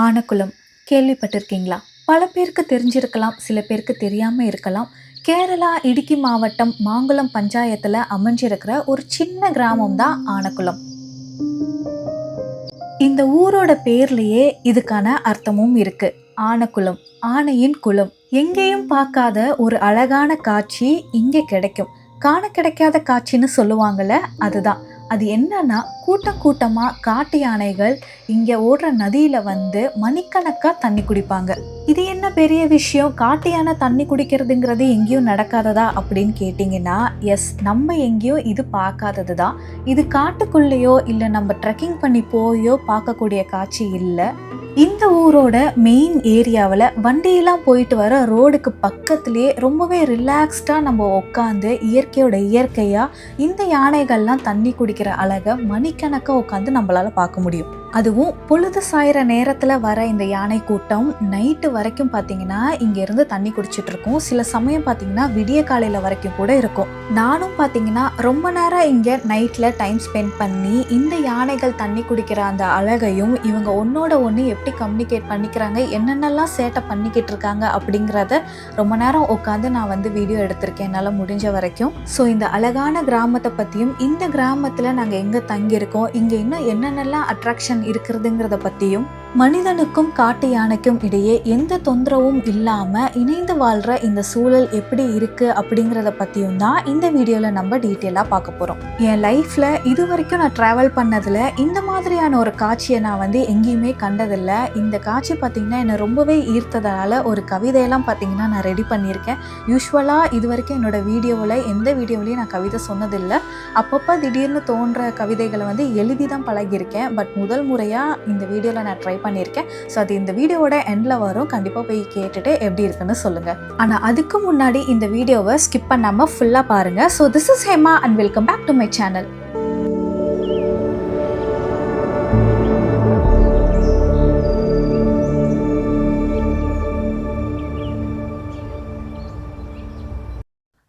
ஆனக்குளம் கேள்விப்பட்டிருக்கீங்களா? பல பேருக்கு தெரிஞ்சிருக்கலாம், சில பேருக்கு தெரியாம இருக்கலாம். கேரளா இடுக்கி மாவட்டம் மாங்குளம் பஞ்சாயத்துல அமைஞ்சிருக்கிற ஒரு சின்ன கிராமம் தான் ஆனக்குளம். இந்த ஊரோட பேர்லயே இதுக்கான அர்த்தமும் இருக்கு. ஆனக்குளம், ஆனையின் குளம். எங்கேயும் பார்க்காத ஒரு அழகான காட்சி இங்கே கிடைக்கும். காண கிடைக்காத காட்சின்னு சொல்லுவாங்கல்ல, அதுதான். அது என்னன்னா, கூட்டம் கூட்டமா காட்டு யானைகள் இங்க ஓடுற நதியில வந்து மணிக்கணக்கா தண்ணி குடிப்பாங்க. இது என்ன பெரிய விஷயம், காட்டு யானை தண்ணி குடிக்கிறதுங்கிறது எங்கேயும் நடக்காததா அப்படின்னு கேட்டிங்கன்னா, எஸ், நம்ம எங்கேயும் இது பார்க்காதது தான். இது காட்டுக்குள்ளேயோ இல்லை நம்ம ட்ரெக்கிங் பண்ணி போயோ பார்க்கக்கூடிய காட்சி இல்லை. இந்த ஊரோட மெயின் ஏரியாவில் வண்டியெல்லாம் போயிட்டு வர ரோடுக்கு பக்கத்துலேயே ரொம்பவே ரிலாக்ஸ்டாக நம்ம உட்காந்து இயற்கையோட இயற்கையாக இந்த யானைகள்லாம் தண்ணி குடிக்கிற அழகை மணிக்கணக்காக உட்காந்து நம்மளால் பார்க்க முடியும். அதுவும் பொழுது சாயிற நேரத்தில் வர இந்த யானை கூட்டம் நைட்டு வரைக்கும் பார்த்தீங்கன்னா இங்கேருந்து தண்ணி குடிச்சிட்டு இருக்கும். சில சமயம் பார்த்தீங்கன்னா விடிய காலையில் வரைக்கும் கூட இருக்கும். நானும் பார்த்தீங்கன்னா ரொம்ப நேரம் இங்கே நைட்டில் டைம் ஸ்பெண்ட் பண்ணி இந்த யானைகள் தண்ணி குடிக்கிற அந்த அழகையும் இவங்க ஒன்னோட ஒன்று எப்படி கம்யூனிகேட் பண்ணிக்கிறாங்க, என்னென்னலாம் சேட்டை பண்ணிக்கிட்டு இருக்காங்க அப்படிங்கிறத ரொம்ப நேரம் உட்காந்து நான் வந்து வீடியோ எடுத்திருக்கேன் என்னால் முடிஞ்ச வரைக்கும். ஸோ இந்த அழகான கிராமத்தை பற்றியும் இந்த கிராமத்தில் நாங்கள் எங்கே தங்கியிருக்கோம், இங்கே இன்னும் என்னென்னலாம் அட்ராக்ஷன் இருக்கிறதுங்கிறத பற்றியும், மனிதனுக்கும் காட்டு யானைக்கும் இடையே எந்த தொந்தரவும் இல்லாமல் இணைந்து வாழ்கிற இந்த சூழல் எப்படி இருக்குது அப்படிங்கிறத பற்றியும் தான் இந்த வீடியோவில் நம்ம டீட்டெயிலாக பார்க்க போகிறோம். என் லைஃப்பில் இது வரைக்கும் நான் ட்ராவல் பண்ணதில் இந்த மாதிரியான ஒரு காட்சியை நான் வந்து எங்கேயுமே கண்டதில்லை. இந்த காட்சி பார்த்திங்கன்னா என்னை ரொம்பவே ஈர்த்ததால் ஒரு கவிதையெல்லாம் பார்த்திங்கன்னா நான் ரெடி பண்ணியிருக்கேன். யூஸ்வலாக இது வரைக்கும் என்னோடய வீடியோவில் எந்த வீடியோவிலையும் நான் கவிதை சொன்னதில்லை. அப்பப்போ திடீர்னு தோன்ற கவிதைகளை வந்து எழுதி தான் பழகியிருக்கேன். பட் முதல் முறையாக இந்த வீடியோவில் நான் ட்ரை பண்ணியிருக்கேன். ஸோ அது இந்த வீடியோவோட எண்டில் வரும். கண்டிப்பாக போய் கேட்டுட்டு எப்படி இருக்குன்னு சொல்லுங்கள். ஆனால் அதுக்கு முன்னாடி இந்த வீடியோவை ஸ்கிப் பண்ணாமல் ஃபுல்லாக பாருங்கள். So this is Hema and welcome back to my channel.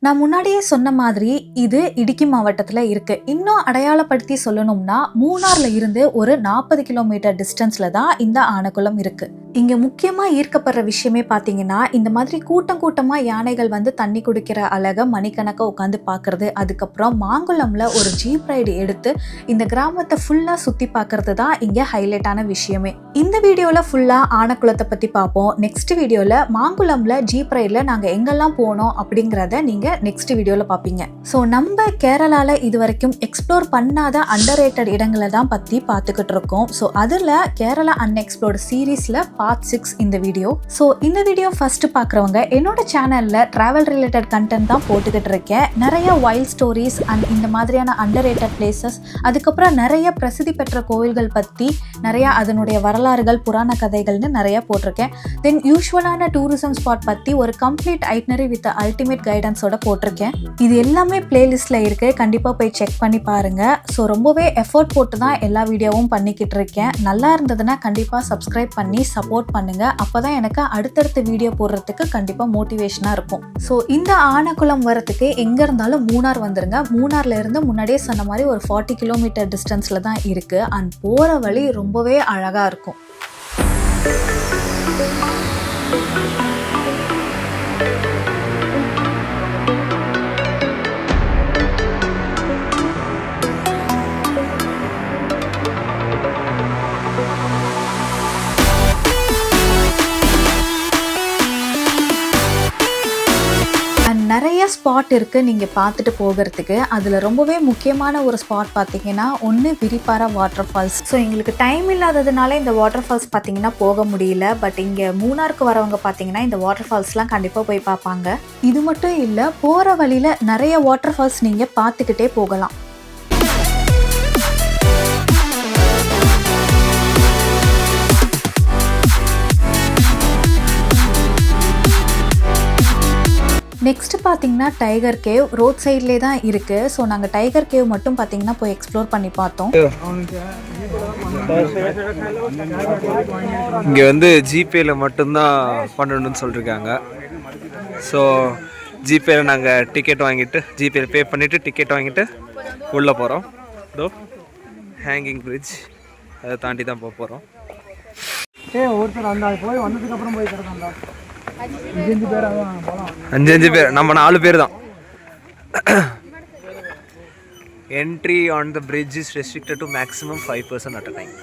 நான் முன்னாடியே சொன்ன மாதிரி இது இடுக்கி மாவட்டத்தில் இருக்குது. இன்னும் அடையாளப்படுத்தி சொல்லணும்னா மூணாரில் இருந்து ஒரு 40 கிலோமீட்டர் டிஸ்டன்ஸில் தான் இந்த ஆனக்குளம் இருக்குது. இங்கே முக்கியமாக ஈர்க்கப்படுற விஷயமே பார்த்தீங்கன்னா இந்த மாதிரி கூட்டம் கூட்டமாக யானைகள் வந்து தண்ணி குடிக்கிற அழகை மணிக்கணக்காக உட்காந்து பார்க்குறது. அதுக்கப்புறம் மாங்குளமில் ஒரு ஜீப் ரைடு எடுத்து இந்த கிராமத்தை ஃபுல்லாக சுற்றி பார்க்குறது தான் இங்கே ஹைலைட்டான விஷயமே. இந்த வீடியோவில் ஃபுல்லாக ஆனக்குளத்தை பற்றி பார்ப்போம். நெக்ஸ்ட் வீடியோவில் மாங்குளமில் ஜீப் ரைடில் நாங்கள் எங்கெல்லாம் போனோம் அப்படிங்கிறத நீங்கள் நெக்ஸ்ட் வீடியோவில் பார்ப்பீங்க. ஸோ நம்ம கேரளாவில் இது வரைக்கும் எக்ஸ்ப்ளோர் பண்ணாத அண்டர் ரேட்டட் இடங்களை தான் பற்றி பார்த்துக்கிட்டு இருக்கோம். ஸோ அதில் கேரளா அன்எக்ஸ்ப்ளோர்டு சீரீஸில் பார்ட் 6 இந்த வீடியோ. ஸோ இந்த வீடியோ ஃபர்ஸ்ட் பார்க்குறவங்க என்னோட சேனலில் ட்ராவல் ரிலேட்டட் கண்டென்ட் தான் போட்டுக்கிட்டு இருக்கேன். நிறைய வைல்ட் ஸ்டோரிஸ் அண்ட் இந்த மாதிரியான அண்டர் ரேட்டட் பிளேசஸ், அதுக்கப்புறம் நிறைய பிரசித்தி பெற்ற கோவில்கள் பற்றி நிறையா அதனுடைய வரலாறுகள், புராண கதைகள்னு நிறையா போட்டிருக்கேன். தென் யூஸ்வலான டூரிசம் ஸ்பாட் பற்றி ஒரு கம்ப்ளீட் ஐட்னரி வித் அல்டிமேட் கைடன்ஸோட போட்டிருக்கேன். இது எல்லாமே பிளேலிஸ்ட்ல இருக்கு, கண்டிப்பா போய் செக் பண்ணி பாருங்க. ஸோ ரொம்பவே எஃபோர்ட் போட்டு தான் எல்லா வீடியோவும் பண்ணிக்கிட்டு இருக்கேன். நல்லா இருந்ததுன்னா கண்டிப்பா சப்ஸ்கிரைப் பண்ணி சப்போர்ட் பண்ணுங்க. அப்பதான் எனக்கு அடுத்தடுத்த வீடியோ போடுறதுக்கு கண்டிப்பா மோட்டிவேஷனா இருக்கும். ஸோ இந்த ஆனக்குளம் வரத்துக்கு எங்க இருந்தாலும் மூணார் வந்துருங்க. மூணார்ல இருந்து முன்னாடியே சொன்ன மாதிரி ஒரு 40 கிலோமீட்டர் டிஸ்டன்ஸ்ல தான் இருக்கு. அண்ட் போற வழி ரொம்பவே அழகா இருக்கும். நிறைய ஸ்பாட் இருக்குது நீங்கள் பார்த்துட்டு போகிறதுக்கு. அதில் ரொம்பவே முக்கியமான ஒரு ஸ்பாட் பார்த்தீங்கன்னா ஒன்று விரிப்பாரா வாட்டர் ஃபால்ஸ். ஸோ எங்களுக்கு டைம் இல்லாததுனால இந்த வாட்டர் ஃபால்ஸ் பார்த்தீங்கன்னா போக முடியல. பட் இங்கே மூணாருக்கு வரவங்க பார்த்தீங்கன்னா இந்த வாட்டர் ஃபால்ஸ்லாம் கண்டிப்பாக போய் பார்ப்பாங்க. இது மட்டும் இல்லை, போகிற வழியில் நிறைய வாட்டர் ஃபால்ஸ் நீங்கள் பார்த்துக்கிட்டே போகலாம். நெக்ஸ்ட் பார்த்தீங்கன்னா டைகர் கேவ் ரோட் சைட்லேயே தான் இருக்குது. ஸோ நாங்கள் டைகர் கேவ் மட்டும் பார்த்தீங்கன்னா போய் எக்ஸ்ப்ளோர் பண்ணி பார்த்தோம். இங்கே வந்து ஜிபேயில் மட்டும்தான் பண்ணணும்னு சொல்லியிருக்காங்க. ஸோ ஜிபேயில் நாங்கள் டிக்கெட் வாங்கிட்டு ஜிபேயில் பே பண்ணிவிட்டு டிக்கெட் வாங்கிட்டு உள்ளே போகிறோம். ஹேங்கிங் பிரிட்ஜ் அதை தாண்டி தான் போக போகிறோம். ஒருத்தர் அந்த போய் வந்ததுக்கப்புறம் போய் கிடந்தாண்டா 5 பேர் அதான் போகலாம். 5 பேர், நம்ம 4 பேர் தான். Entry on the bridge is restricted to maximum 5% at a time.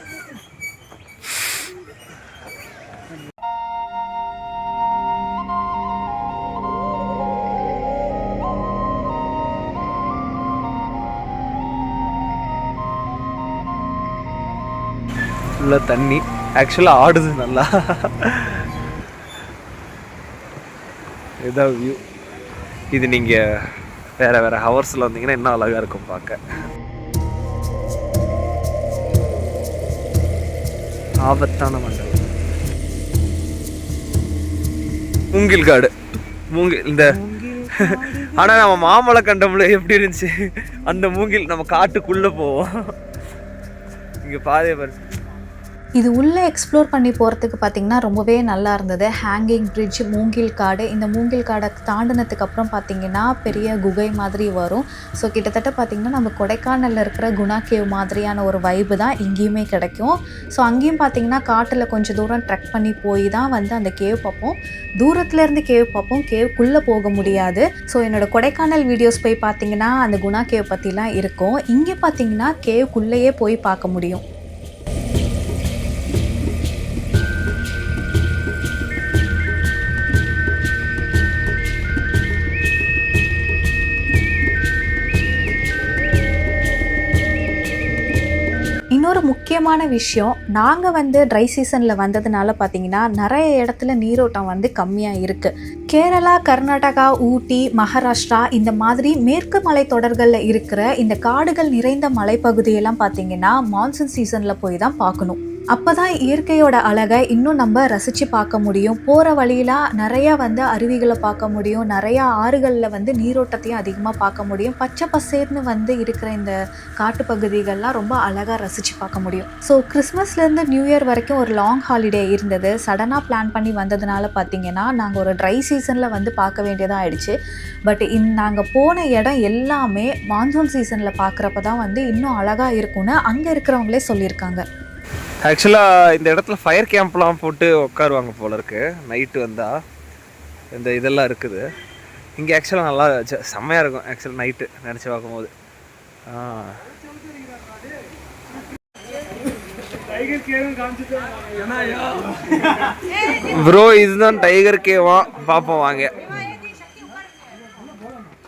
ஃபுல்லாக தண்ணி ஆக்சுவலாக ஆடுது நல்லா. இதான் வியூ. இது நீங்கள் வேறு ஹவர்ஸில் வந்தீங்கன்னா இன்னும் அழகாக இருக்கும் பார்க்க. ஆபத்தான மண்டலம் மூங்கில் காடு. மூங்கில் இந்த ஆனால் நம்ம மாமலை கண்டம்ல எப்படி இருந்துச்சு அந்த மூங்கில், நம்ம காட்டுக்குள்ளே போவோம். இங்கே பாதையை பாரு. இது உள்ளே எக்ஸ்ப்ளோர் பண்ணி போகிறதுக்கு பார்த்திங்கன்னா ரொம்பவே நல்லா இருந்தது. ஹேங்கிங் பிரிட்ஜ், மூங்கில் காடு. இந்த மூங்கில் காடை தாண்டினதுக்கு அப்புறம் பார்த்திங்கன்னா பெரிய குகை மாதிரி வரும். ஸோ கிட்டத்தட்ட பார்த்திங்கன்னா நம்ம கொடைக்கானலில் இருக்கிற குணா கேவ் மாதிரியான ஒரு வைப்பு தான் இங்கேயுமே கிடைக்கும். ஸோ அங்கேயும் பார்த்திங்கன்னா காட்டில் கொஞ்சம் தூரம் ட்ரெக் பண்ணி போய் தான் வந்து அந்த கேவ் பார்ப்போம். தூரத்துலேருந்து கேவ் பார்ப்போம், கேவ்க்குள்ளே போக முடியாது. ஸோ என்னோடய கொடைக்கானல் வீடியோஸ் போய் பார்த்திங்கன்னா அந்த குணா கேவ் பற்றிலாம் இருக்கும். இங்கே பார்த்திங்கன்னா கேவ்க்குள்ளேயே போய் பார்க்க முடியும். இன்னொரு முக்கியமான விஷயம், நாங்கள் வந்து ட்ரை சீசனில் வந்ததுனால பார்த்திங்கன்னா நிறைய இடத்துல நீரோட்டம் வந்து கம்மியாக இருக்குது. கேரளா, கர்நாடகா, ஊட்டி, மகாராஷ்டிரா இந்த மாதிரி மேற்கு மலைத்தொடர்களில் இருக்கிற இந்த காடுகள் நிறைந்த மலைப்பகுதியெல்லாம் பார்த்திங்கன்னா மான்சூன் சீசனில் போய் தான் பார்க்கணும். அப்போ தான் இயற்கையோட அழகை இன்னும் நம்ம ரசித்து பார்க்க முடியும். போகிற வழியில் நிறையா வந்து அருவிகளை பார்க்க முடியும், நிறையா ஆறுகளில் வந்து நீரோட்டத்தையும் அதிகமாக பார்க்க முடியும். பச்சை பசேர்னு வந்து இருக்கிற இந்த காட்டுப்பகுதிகள்லாம் ரொம்ப அழகாக ரசித்து பார்க்க முடியும். ஸோ கிறிஸ்மஸ்லேருந்து நியூ இயர் வரைக்கும் ஒரு லாங் ஹாலிடே இருந்தது. சடனாக பிளான் பண்ணி வந்ததுனால பார்த்திங்கன்னா நாங்கள் ஒரு ட்ரை சீசனில் வந்து பார்க்க வேண்டியதாக ஆயிடுச்சு. பட் நாங்கள் போன இடம் எல்லாமே மான்சூன் சீசனில் பார்க்குறப்ப தான் வந்து இன்னும் அழகாக இருக்கும்னு அங்கே இருக்கிறவங்களே சொல்லியிருக்காங்க. ஆக்சுவலாக இந்த இடத்துல ஃபயர் கேம்ப்லாம் போட்டு உட்காருவாங்க போல இருக்கு. நைட்டு வந்தால் இந்த இதெல்லாம் இருக்குது இங்கே. ஆக்சுவலாக நல்லா செம்மையாக இருக்கும் ஆக்சுவலாக நைட்டு நினச்சி பார்க்கும்போது. ப்ரோ இதுதான் டைகர் கேவா, பார்ப்போம் வாங்க.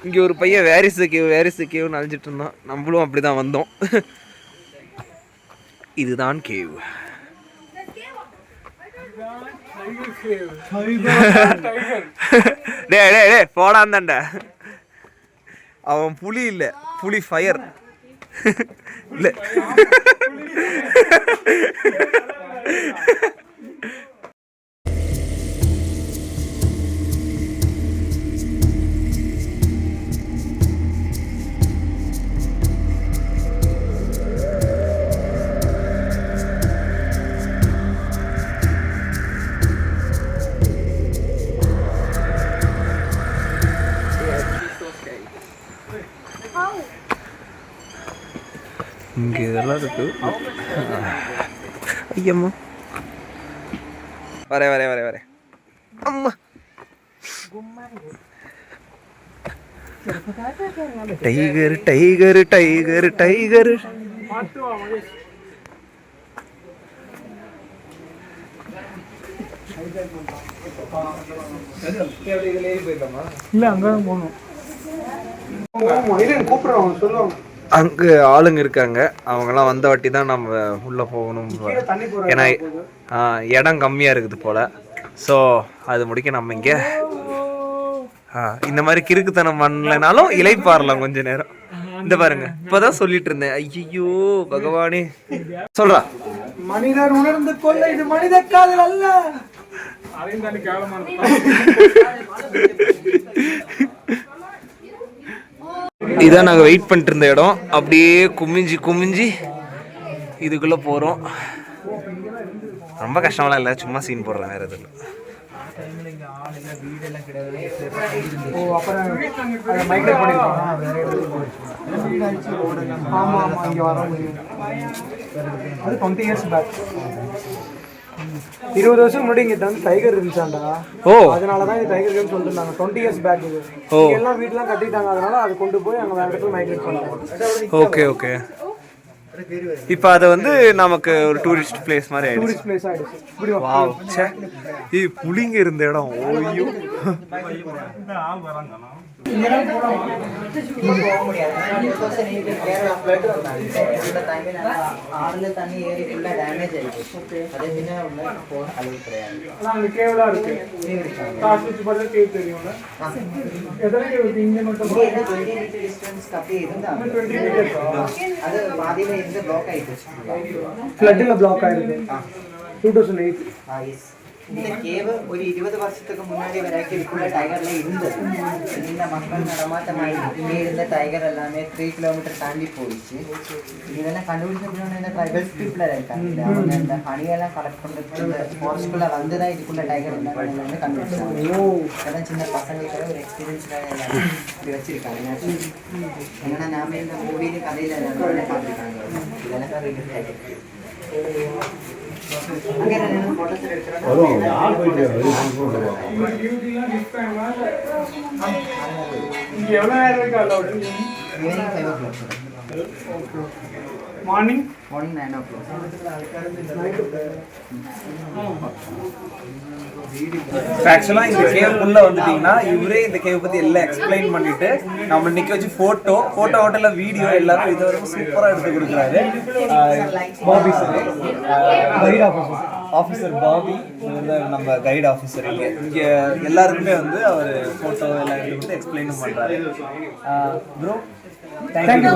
இங்கே ஒரு பையன் வேரிஸ் கேவ்னு அழிஞ்சிட்டு இருந்தோம். நம்மளும் அப்படி தான் வந்தோம். இதுதான் கேவ். டே போடாந்தாண்ட. அவன் புலி இல்லை, புலி ஃபயர் இல்லை. இங்கே இதெல்லாம் இருக்கு. ஐயம்மா வரேன் அம்மா. Tiger tiger tiger tiger. இல்லை அங்கே தான் போகணும். கூப்பிட்றவங்க சொல்லுவாங்க. அங்கே ஆளுங்க இருக்காங்க, அவங்கெல்லாம் வந்த வாட்டி தான் நம்ம உள்ளே போகணும். ஏன்னா இடம் கம்மியாக இருக்குது போல். ஸோ அது முடிக்க நம்ம இங்கே இந்த மாதிரி கிறுக்குத்தனம் பண்ணலைனாலும் இலைப்பாறலாம் கொஞ்ச நேரம். இந்த பாருங்க, இப்போதான் சொல்லிட்டு இருந்தேன். ஐயோ பகவானே சொல்றா. மனிதர் உணர்ந்து கொள்ள இது மனித காதல் அல்ல. இதான் நாங்கள் வெயிட் பண்ணிட்டு இருந்த இடம். அப்படியே குமிஞ்சி இதுக்குள்ளே போகிறோம். ரொம்ப கஷ்டமெல்லாம் இல்லை, சும்மா சீன் போடுறேன், வேறு எதுவும் இல்லை. 20 வருஷம் முன்னாடி இங்கே வந்து டைகர் இருந்துச்சாண்டா. ஓ அதனால தான் இது டைகர் கேம் சொல்லிருந்தாங்க. 20 இயர்ஸ் பேக் இது. எல்லாம் வீட்லாம் கட்டிட்டாங்க, அதனால அதை கொண்டு போய் அங்கே வேற இடத்துல மைக்ரேட் பண்ணுறாங்க. Okay okay. இப்போ அது வந்து நமக்கு ஒரு டூரிஸ்ட் பிளேஸ் மாதிரி ஆயிடுச்சு. டூரிஸ்ட் பிளேஸ் ஆயிடுச்சு. இப்படி வாவ் ச்சே, இது புலிங்க இருந்த இடம். ஓய்யோ அங்கே கேவலாக இருக்கு. காசு வச்சு பார்த்தா கேவ் தெரியும்ல. எத்தனை கேவ் இருக்கு இங்கே மட்டும்? 20 ஃப்ளட்டில் பிளாக் ஆயிருக்கு 2008. இந்த கேவ் ஒரு 20 வருஷத்துக்கு முன்னாடி வரைக்கும் இதுக்குள்ள டைகர்ல இருந்தது. இந்த மக்கள் நடமாட்டமாயி இங்கே இருந்த டைகர் எல்லாமே 3 கிலோமீட்டர் தாண்டி போயிடுச்சு. இதெல்லாம் கண்டுபிடிச்ச இந்த ட்ரைபல்ஸ் பீப்புளர் இருக்காங்க, அவங்க இந்த ஹனியெல்லாம் கலெக்ட் பண்ணுறது இந்த ஃபாரஸ்ட்குள்ள வந்து தான் இதுக்குள்ள டைகர் எல்லாமே கண்டுபிடிச்சாங்க. அதெல்லாம் சின்ன பசங்களுக்கு ஒரு எக்ஸ்பீரியன்ஸ்க்காக எல்லாமே இப்படி வச்சிருக்காங்க. ஏன்னா நாம இந்த மூவிலையும் கதையில எல்லாமே பார்த்துருக்காங்க. இதெல்லாம் தான் அங்கே ஃபோட்டோஸ் எடுக்கிறோம். இங்கே எவ்வளோ நேரம் இருக்கு allowed? Evening 5 o'clock. Morning 9 o'clock. ஆக்சுவலாக இந்த கேவுக்குள்ளே வந்துட்டிங்கன்னா இவரே இந்த கேவ் பற்றி எல்லாம் எக்ஸ்பிளைன் பண்ணிட்டு நம்ம நிற்க வச்சு ஃபோட்டோ ஹோட்டலில் வீடியோ எல்லாரும் இது வரைக்கும் சூப்பராக எடுத்து கொடுக்குறாரு. Bobby sir, guide officer Bobby, நம்ம கைட் ஆஃபீஸர். இங்கே எல்லாருக்குமே வந்து அவர் ஃபோட்டோ எல்லாம் எடுத்து கொடுத்து எக்ஸ்பிளைனும் பண்ணுறாரு. Bro thank you.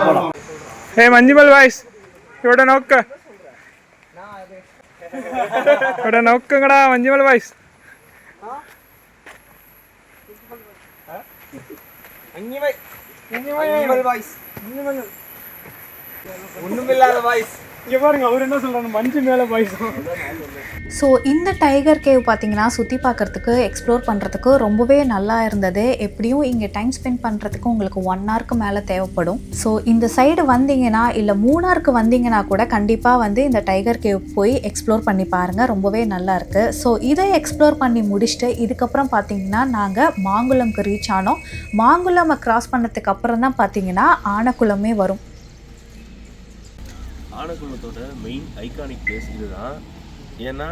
போகலாம். ஹே மஞ்சுமல் வாய்ஸ், இவட நோக்க இவட நோக்குங்கடா மஞ்சுமல் வாய்ஸ். ஒண்ணுமில்லாத வாய்ஸ். இங்கே பாருங்க, அவர் என்ன சொல்றாங்க, மஞ்சு மேலே வாய்ஸ். ஸோ இந்த டைகர் கேவ் பார்த்தீங்கன்னா சுற்றி பார்க்குறதுக்கு எக்ஸ்ப்ளோர் பண்ணுறதுக்கு ரொம்பவே நல்லா இருந்தது. எப்படியும் இங்கே டைம் ஸ்பெண்ட் பண்ணுறதுக்கு உங்களுக்கு 1 ஹவருக்கு மேலே தேவைப்படும். ஸோ இந்த சைடு வந்தீங்கன்னா இல்லை மூணாருக்கு வந்தீங்கன்னா கூட கண்டிப்பாக வந்து இந்த டைகர் கேவ் போய் எக்ஸ்ப்ளோர் பண்ணி பாருங்கள், ரொம்பவே நல்லா இருக்குது. ஸோ இதை எக்ஸ்ப்ளோர் பண்ணி முடிச்சுட்டு இதுக்கப்புறம் பார்த்தீங்கன்னா நாங்கள் மாங்குளம்க்கு ரீச் ஆனோம். மாங்குளமை கிராஸ் பண்ணதுக்கு அப்புறம் தான் பார்த்தீங்கன்னா ஆனக்குளமே வரும். ஆனக்குளத்தோட மெயின் ஐகானிக் பிளேஸ் இதுதான். ஏன்னா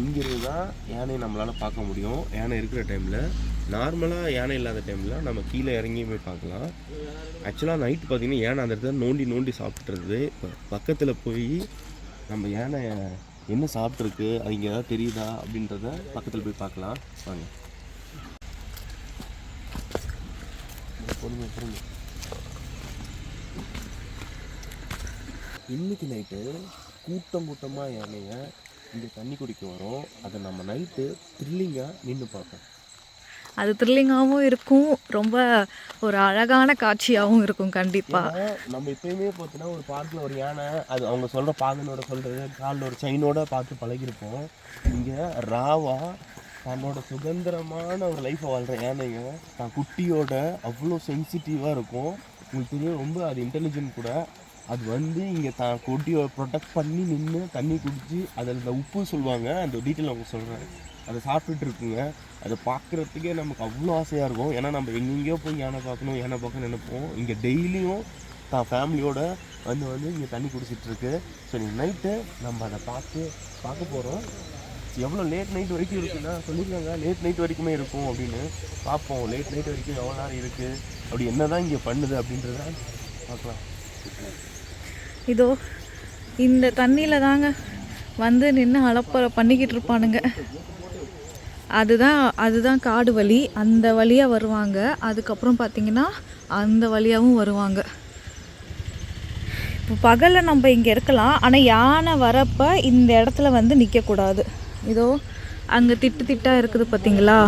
இங்கிருந்து தான் யானை நம்மளால் பார்க்க முடியும். யானை இருக்கிற டைமில், நார்மலாக யானை இல்லாத டைமில் நம்ம கீழே இறங்கி போய் பார்க்கலாம். ஆக்சுவலாக நைட்டு பார்த்திங்கன்னா யானை அந்த இடத்துல நோண்டி சாப்பிட்றது. பக்கத்தில் போய் நம்ம யானை என்ன சாப்பிட்ருக்கு, அது இங்கே ஏதாவது தெரியுதா அப்படின்றத பக்கத்தில் போய் பார்க்கலாம் வாங்க. இன்றைக்கி நைட்டு கூட்டமாக யானையை இங்கே தண்ணி குடிக்க வரும். அதை நம்ம நைட்டு த்ரில்லிங்காக நின்று பார்ப்போம். அது த்ரில்லிங்காகவும் இருக்கும், ரொம்ப ஒரு அழகான காட்சியாகவும் இருக்கும் கண்டிப்பாக. நம்ம எப்பயுமே பார்த்தோன்னா ஒரு பார்க்கில் ஒரு யானை, அது அவங்க சொல்கிற பாகனோட சொல்கிறது காலில் ஒரு செயினோட பார்த்து பழகிருப்போம். இங்கே ராவாக தன்னோட சுதந்திரமான ஒரு லைஃப்பை வாழ்கிற யானைங்க தான் குட்டியோட அவ்வளோ சென்சிட்டிவாக இருக்கும். உங்களுக்கு தெரியும், ரொம்ப அது இன்டெலிஜென்ட் கூட. அது வந்து இங்கே தான் குட்டியோட ப்ரொடெக்ட் பண்ணி நின்று தண்ணி குடித்து அதில் இந்த உப்பு சொல்லுவாங்க, அந்த டீட்டெயில் அவங்க சொல்கிறேன், அதை சாப்பிட்டுட்டு இருக்குங்க. அதை பார்க்குறதுக்கே நமக்கு அவ்வளோ ஆசையாக இருக்கும். ஏன்னா நம்ம எங்கெங்கேயோ போய் யானை பார்க்கணும்னு நினைப்போம். இங்கே டெய்லியும் தான் ஃபேமிலியோட வந்து இங்கே தண்ணி குடிச்சிட்ருக்கு. ஸோ நீங்கள் நைட்டு நம்ம அதை பார்க்க போகிறோம். எவ்வளோ லேட் நைட் வரைக்கும் இருக்குன்னா சொல்லியிருக்காங்க, லேட் நைட் வரைக்குமே இருக்கும் அப்படின்னு. பார்ப்போம் லேட் நைட் வரைக்கும் எவ்வளோ நேரம் இருக்குது, அப்படி என்ன தான் இங்கே பண்ணுது அப்படின்றத பார்க்கலாம். இதோ இந்த தண்ணியில் தாங்க வந்து நின்று அலப்பறை பண்ணிக்கிட்டு இருப்பானுங்க. அதுதான் காடு வழி, அந்த வழியாக வருவாங்க. அதுக்கப்புறம் பார்த்திங்கன்னா அந்த வழியாகவும் வருவாங்க. இப்போ பகலில் நம்ம இங்கே இருக்கலாம், ஆனால் யானை வரப்போ இந்த இடத்துல வந்து நிற்கக்கூடாது. இதோ அங்கே திட்டாக இருக்குது பார்த்தீங்களா,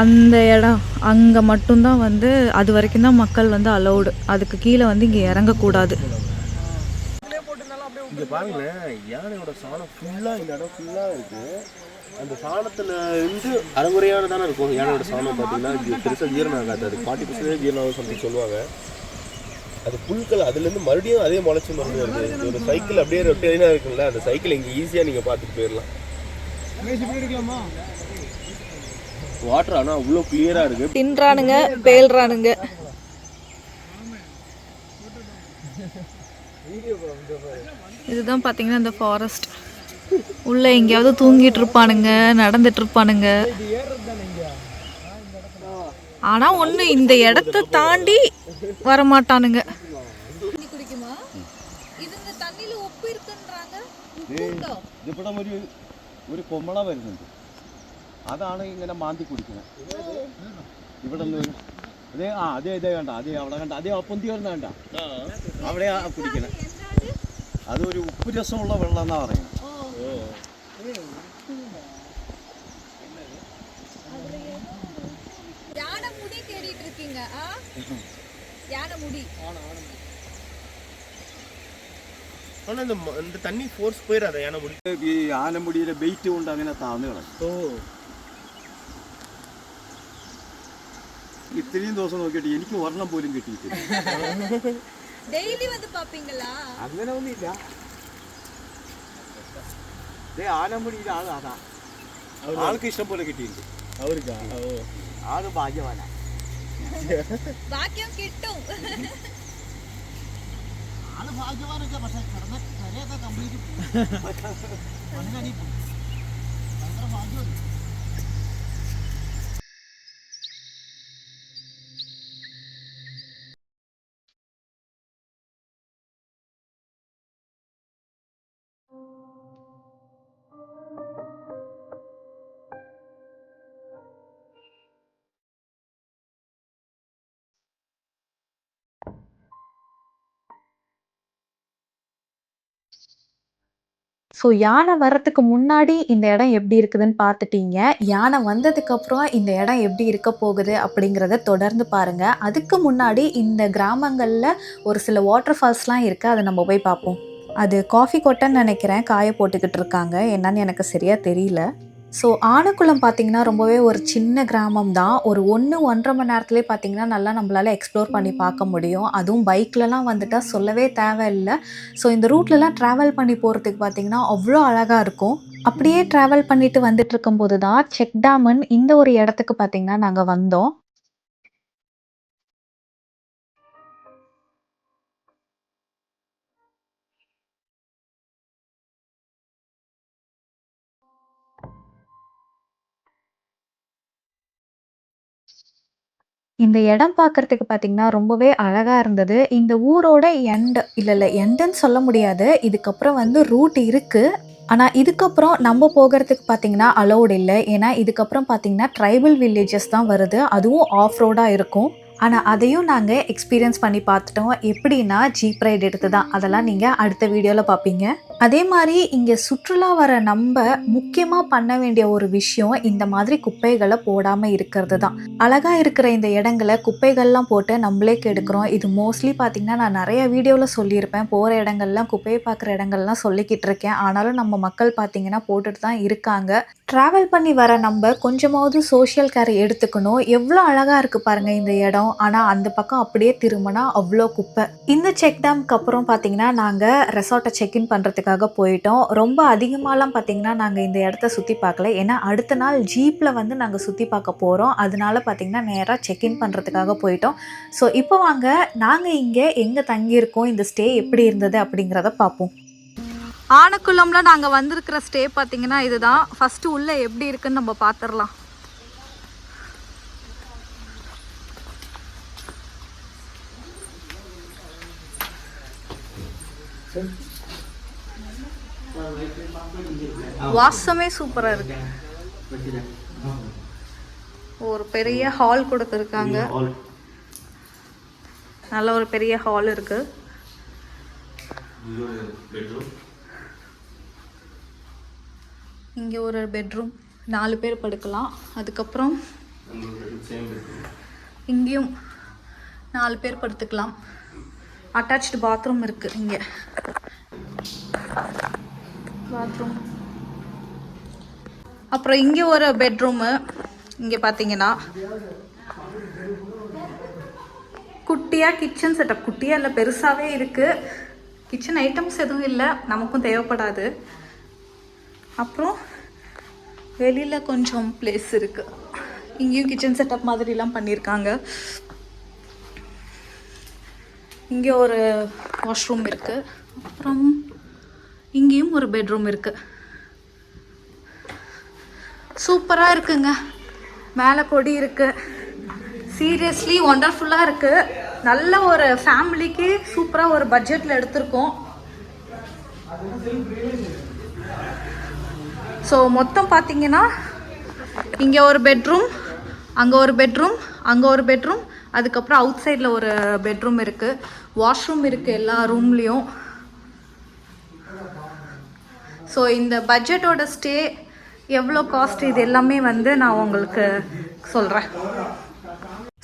அந்த இடம் அங்கே மட்டும்தான் வந்து அது வரைக்கும் தான் மக்கள் வந்து அலௌடு. அதுக்கு கீழே வந்து இங்கே இறங்கக்கூடாது. இங்கே பாருங்களேன், யானையோட சாணம் ஃபுல்லாக இந்த இடம் ஃபுல்லாக இருக்குது. அந்த சாணத்தில் இருந்து அரைகுறையான தானே இருக்கும் யானையோட சாணம். பார்த்தீங்கன்னா இது பெருசாக ஜீரணம் ஆகாது, அது 40% ஜீரணம் ஆகும் சம்திங் சொல்லுவாங்க. அது புல்கள் அதுலேருந்து மறுபடியும் அதே முளைச்சி மறுபடியும் வருது. ஒரு சைக்கிள் அப்படியே ரொட்டேனாக இருக்குல்ல, அந்த சைக்கிள் இங்கே ஈஸியாக நீங்கள் பார்த்துட்டு போயிடலாம். வாட்டர் ஆனால் அவ்வளோ கிளியராக இருக்குது. தின்றானுங்க, பேல்றானுங்க. இதுதான் பார்த்தீங்கன்னா இந்த ஃபாரஸ்ட். உள்ள எங்கேயாவது தூங்கிட்டு இருப்பானுங்க, நடந்துட்டு இருப்பானுங்க. ஆனா ஒண்ணு, இந்த இடத்த தாண்டி வரமாட்டானுங்க. ഇവിടെ ഒരു കൊമ്മള വരുന്നുണ്ട്, അതാണ് ഇങ്ങനെ മാന്തി കുടിക്കുന്നത്. ഇവിടെ നിന്ന് അതേ അതേ കണ്ട, അതേ അവിടെ കണ്ട, അതേ പൊന്തി വരുന്ന കണ്ട, അവിടെയാ കുടിക്കണേ. അതൊരു ഉപ്പ് രസമുള്ള വെള്ളം എന്നാ പറയുന്നത്. இந்த தண்ணி ஃபோர்ஸ் போயிடாத யானைமுடி. ഈ ആനമുടിയിലെ വെയിറ്റ് കൊണ്ട് അങ്ങനെ താന്നു കളയും. ഇത്രയും ദിവസം നോക്കിയിട്ട് എനിക്ക് ഒരെണ്ണം പോലും കിട്ടിയിട്ടില്ല. അങ്ങനെ ഒന്നുമില്ല. ആനമുടിയിൽ അതാ ആൾക്ക് ഇഷ്ടം പോലെ കിട്ടിയിട്ടുണ്ട്. அவருக்கா? ആള് ഭാഗ്യവാനാ. ആള് ഭാഗ്യവാനൊക്കെ, പക്ഷെ കിടന്ന കരയൊക്കെ കംപ്ലീറ്റ് മണ്ണിനടി പോയി. ഭയങ്കര ഭാഗ്യമല്ല. ஸோ யானை வர்றதுக்கு முன்னாடி இந்த இடம் எப்படி இருக்குதுன்னு பார்த்துட்டீங்க. யானை வந்ததுக்கப்புறம் இந்த இடம் எப்படி இருக்க போகுது அப்படிங்கிறத தொடர்ந்து பாருங்கள். அதுக்கு முன்னாடி இந்த கிராமங்களில் ஒரு சில வாட்டர் ஃபால்ஸ்லாம் இருக்குது, அதை நம்ம போய் பார்ப்போம். அது காஃபி கொட்டைன்னு நினைக்கிறேன், காய போட்டுக்கிட்டு இருக்காங்க, என்னன்னு எனக்கு சரியாக தெரியல. ஸோ ஆனக்குளம் பார்த்திங்கன்னா ரொம்பவே ஒரு சின்ன கிராமம் தான். ஒரு 1-1.5 மணி நேரத்துலேயே பார்த்திங்கன்னா நல்லா நம்மளால் எக்ஸ்ப்ளோர் பண்ணி பார்க்க முடியும். அதுவும் பைக்லலாம் வந்துட்டால் சொல்லவே தேவையில்லை. ஸோ இந்த ரூட்லலாம் ட்ராவல் பண்ணி போகிறதுக்கு பார்த்திங்கன்னா அவ்வளோ அழகாக இருக்கும். அப்படியே ட்ராவல் பண்ணிட்டு வந்துட்டு இருக்கும்போது தான் செக் டேம்னு இந்த ஒரு இடத்துக்கு பார்த்திங்கன்னா நாங்கள் வந்தோம். இந்த இடம் பார்க்கறதுக்கு பார்த்தீங்கன்னா ரொம்பவே அழகா இருந்தது. இந்த ஊரோட எண்டுன்னு சொல்ல முடியாது. இதுக்கப்புறம் வந்து ரூட் இருக்கு. ஆனா இதுக்கப்புறம் நம்ம போகறதுக்கு பார்த்தீங்கன்னா அலோவ்ட் இல்ல. ஏன்னா இதுக்கப்புறம் பார்த்தீங்கன்னா ட்ரைபல் வில்லேஜஸ் தான் வருது. அதுவும் ஆஃப் ரோடா இருக்கும். ஆனா அதையும் நாங்க எக்ஸ்பீரியன்ஸ் பண்ணி பார்த்துட்டோம். எப்படின்னா ஜீப் ரைடு எடுத்து தான். அதெல்லாம் நீங்க அடுத்த வீடியோல பார்ப்பீங்க. அதே மாதிரி இங்கே சுற்றுலா வர நம்ம முக்கியமாக பண்ண வேண்டிய ஒரு விஷயம் இந்த மாதிரி குப்பைகளை போடாமல் இருக்கிறது தான். அழகாக இருக்கிற இந்த இடங்களை குப்பைகள்லாம் போட்டு நம்மளே கெடுக்கிறோம். இது மோஸ்ட்லி பார்த்திங்கன்னா நான் நிறைய வீடியோவில் சொல்லியிருப்பேன். போகிற இடங்கள்லாம் குப்பையை பார்க்குற இடங்கள்லாம் சொல்லிக்கிட்டு இருக்கேன். ஆனாலும் நம்ம மக்கள் பார்த்திங்கன்னா போட்டுட்டு தான் இருக்காங்க. ட்ராவல் பண்ணி வர நம்ம கொஞ்சமாவது சோஷியல் கேர் எடுத்துக்கணும். எவ்வளோ அழகாக இருக்குது பாருங்கள் இந்த இடம். ஆனால் அந்த பக்கம் அப்படியே திரும்பினா அவ்வளோ குப்பை. இந்த செக் டேம்க்கு அப்புறம் பார்த்திங்கன்னா நாங்கள் ரெசார்ட்டை செக்இன் பண்ணுறதுக்காக போயிட்டோம். ரொம்ப அதிகமாலாம் பார்த்திங்கன்னா நாங்கள் இந்த இடத்த சுற்றி பார்க்கல. ஏன்னா அடுத்த நாள் ஜீப்பில் வந்து நாங்கள் சுற்றி பார்க்க போகிறோம். அதனால பார்த்திங்கன்னா நேராக செக்இன் பண்ணுறதுக்காக போயிட்டோம். ஸோ இப்போ வாங்க நாங்கள் இங்கே எங்கே தங்கியிருக்கோம், இந்த ஸ்டே எப்படி இருந்தது அப்படிங்கிறத பார்ப்போம். ஆனக்குளம்ல நாங்கள் வந்திருக்கிற ஸ்டே பார்த்திங்கன்னா இதுதான். ஃபஸ்ட்டு உள்ளே எப்படி இருக்குன்னு நம்ம பார்த்துடலாம். வாசமே சூப்பராக இருக்கு. ஒரு பெரிய ஹால் கொடுத்துருக்காங்க. நல்ல ஒரு பெரிய ஹால் இருக்கு. இங்கே ஒரு பெட்ரூம், 4 பேர் படுக்கலாம். அதுக்கப்புறம் இங்கேயும் 4 பேர் படுத்துக்கலாம். அட்டாச்டு பாத்ரூம் இருக்கு. இங்கே பாத்ரூம், அப்புறம் இங்கே ஒரு பெட்ரூமு. இங்கே பார்த்தீங்கன்னா குட்டி குட்டியாக கிச்சன் செட்டப், குட்டியாக இல்லை பெருசாகவே இருக்குது. கிச்சன் ஐட்டம்ஸ் எதுவும் இல்லை, நமக்கும் தேவைப்படாது. அப்புறம் வெளியில் கொஞ்சம் பிளேஸ் இருக்குது. இங்கேயும் கிச்சன் செட்டப் மாதிரிலாம் பண்ணியிருக்காங்க. இங்கே ஒரு வாஷ்ரூம் இருக்குது. அப்புறம் இங்கேயும் ஒரு பெட்ரூம் இருக்குது. சூப்பராக இருக்குங்க. மேலே கொடி இருக்குது. சீரியஸ்லி ஒண்டர்ஃபுல்லாக இருக்குது. நல்ல ஒரு ஃபேமிலிக்கு சூப்பராக ஒரு பட்ஜெட்டில் எடுத்திருக்கோம். ஸோ மொத்தம் பார்த்தீங்கன்னா இங்கே ஒரு பெட்ரூம், அங்கே ஒரு பெட்ரூம், அங்கே ஒரு பெட்ரூம், அதுக்கப்புறம் அவுட் சைடில் ஒரு பெட்ரூம் இருக்குது. வாஷ்ரூம் இருக்குது எல்லா ரூம்லேயும். ஸோ இந்த பட்ஜெட்டோட ஸ்டே எவ்வளோ காஸ்ட் இது எல்லாமே வந்து நான் உங்களுக்கு சொல்கிறேன்.